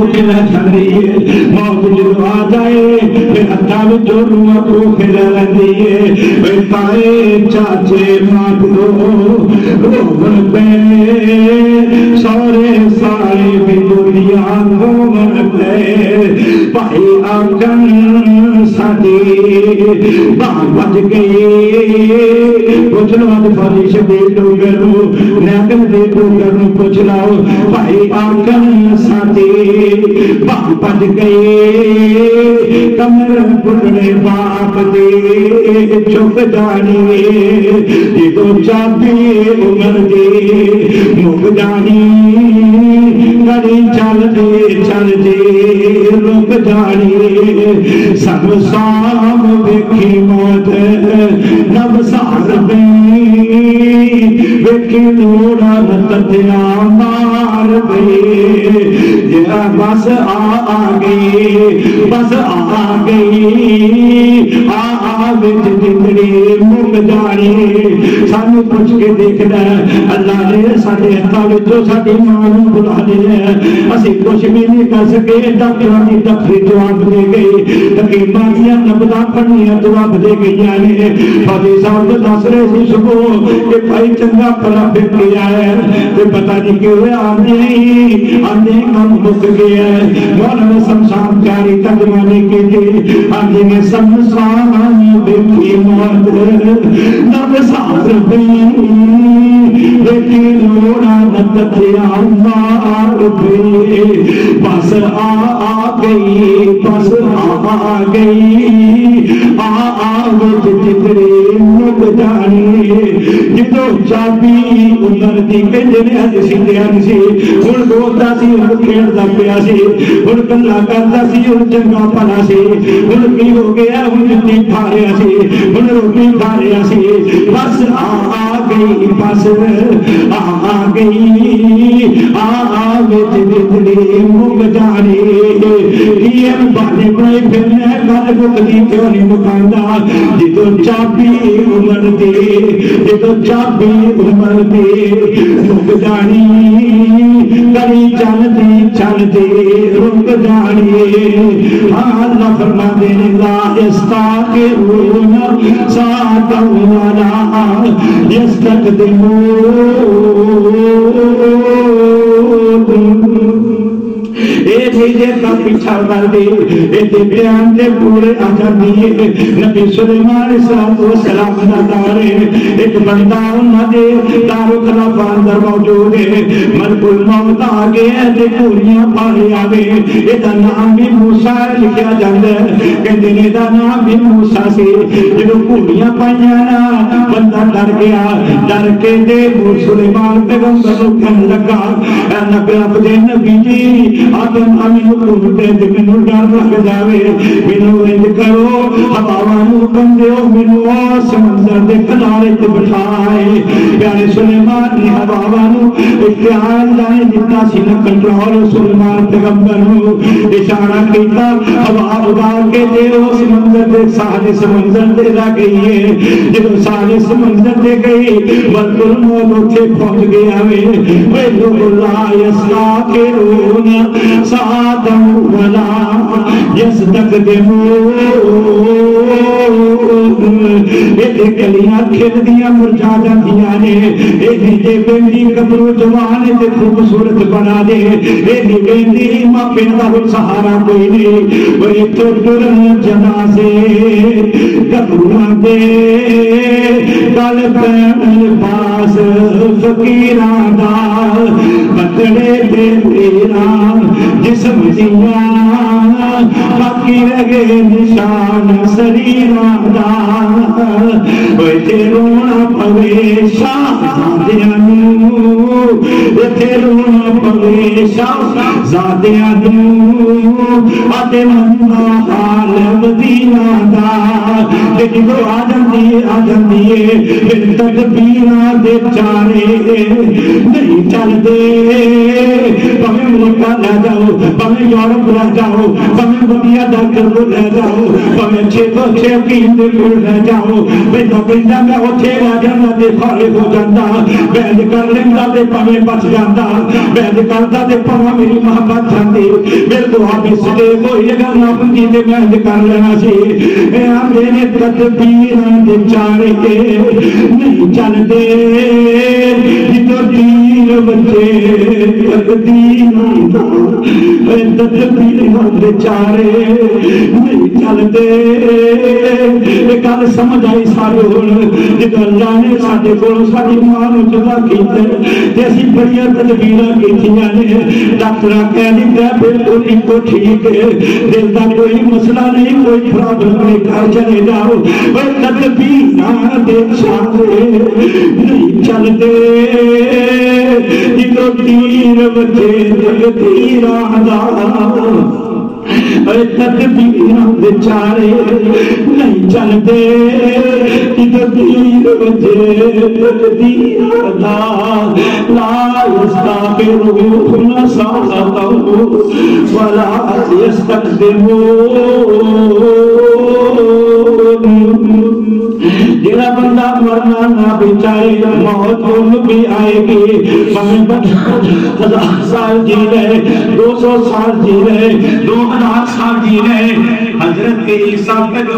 موت جدو آ جائے پھر ہتھاں وچ روح کو پھر لگی ہے تائے چاچے مات دو رومن پہ سورے سارے بھی دنیا رومن پہ بھائی آنگن ساڈی باں بج گئی پوچھ لو آج فارش دے ڈوگر نیکن دے ڈوگر پوچھ لو بھائی آنگن ساڈی باں بج گئی کمر پڑنے باپ دے چپ جانی جدو چابی عمر دی مک جانی گڑی چل دے رک جانی سب سام ویکھی موت نب سار پئی ویکھی دوڑا تتیا مار پئی جرا بس آ گئی بس آ گئی آ بچ جتنی مک جانی سانو پوچھ کے دیکھنا اللہ نے سارے ہاتھوں ساری ماں بلا لیا اسی کچھ بھی نہیں کر سکے ڈاکٹر کی تفریح جواب دے گئی حکیماں دیا نبضاں پڑھنیاں جواب دے گئی نے فاضل صاحب دس رہے سی صبح کہ بھائی چنگا پلا پھر کے آیا تو پتہ نہیں کیوں آدھے کم مک گیا ہے مولانا شمشاد جاری ترجمانی کی تھی آدھے میں شمشاد بیٹھی موت نب ساز بیٹھی لوڑا نتتیا مار بھی بس آ گئی بس آ گئی وچ جتری مک جانی جدو چابی عمر دی کنجنے اج سیدھے سی ہن بولدا سی ہن کھیڈدا پیا سی ہن گلاں کردا سی ہن چنگا بھلا سی ہن کی ہو گیا ہن جتی کھا رہا سی ہن روٹی کھا رہا سی بس آ گئی بس آ گئی وچ جتری مک جانی یہ بانے بڑے پھرنے گل مکدی کیوں نہیں مکاندا جدو چابی عمر دی جدو چابی عمر دی مک جانی گلی چل دی رک جانی اللہ فرما دے لا استاخرون ساعتا ولا یستقدمون اے بھیجے کا پیچھا کر دی اے بیان دے پورے آجان دیئے نبی سلیمان السلام دا دارے ایک بندہ انہاں دے دارو خلافہ اندر موجود ہے ملک الموت آگے دے پوریاں پارے آگے اے دا نام بھی موسیٰ لکھیا جاندے کہندے نے دا نام بھی موسیٰ سے جنہوں پوریاں پائیاں نا بندہ ڈر گیا ڈر کے دے سلیمان پیغمبر کہن لگا اے نبی اپنے نبی جی آدم آمین حکم دے دے منو ڈر رکھ جاوے منو انج کرو ہواوانو حکم دیو منو سمندر دے کنارے تے بٹھائے پیارے سلیمان نے ہواوانو اختیار لائے جتنا سی نہ کنٹرول سلیمان پیغمبر ہو اشارہ کیتا ہوا اڑا کے دیو سمندر دے سارے سمندر دے لا گئی ہے جب سارے سمندر دے گئی ملک الموت اٹھے پہنچ گیا وے لوگ لا یستاخرون ساعتا ولا یستقدمون اے کلیاں کھل دیا مرجا جاندیاں نے اے جے بندی قبر جوان تے خوبصورت بنا دے اے بندی ماں پندا سہارا کوئی نہیں وہ تو ٹرن جنازے قبراں دے گل پین پاس فقیراں دا بتڑے تے تیرا جسم دیا باقی رہے نشان سریراں دا تے رونا پوے شہزادیاں نوں تے رونا پوے شہزادیاں نوں آتے مندا حال مدینہ دا جدو آ جاندی ہے پھر تکبیراں دے چارے نہیں چل دے پویں امریکہ لے جاؤ پویں یورپ لے جاؤ پویں ودیا ڈاکٹر کو لے جاؤ پویں 6 تو 6 حکیم دے کول لے جاؤ مینوں کہندا میں اوتھے رہ جانا تے فارغ ہو جاندا بیعت کر لیندا تے پویں بچ جاندا بیعت کردا تے پویں میری محبت جاندی میرے تو آپ اس دے کوئی گل نہ ہوندی تے بیعت کر لینا سی اے آندے نے تدبیراں دے چارے نہیں چلدے جدوں دین بچے تقدیراں دا اے تدبیراں دے چارے نہیں چلدے اے گل سمجھ آئی سارے ہن جدوں اللہ نے ساڈے کول ساڈی ماں نوں جدا کیتا تے اسی بڑیاں تدبیراں کیتیاں نے ڈاکٹر کہہ دیندا بالکل ایکو ٹھیک ہے دل دا کوئی مسئلہ نہیں کوئی پرابلم نہیں گھر چلے جاؤ اے تدبیراں دے چارے نہیں چلدے جدوں تیر بچے تقدیراں دا اے تدبیراں دے چارے نہیں چلدے جدوں تیر بچے تقدیراں دا لا یستغفرون ساعتہ ولا یستقدمون جڑا بندہ مرنا نہ بھی چاہے موت ان بھی آئے گی ہمیں 1000 سال جی رہے 200 سال جی رہے 2000 سال جی رہے حضرت عیسیٰ پہ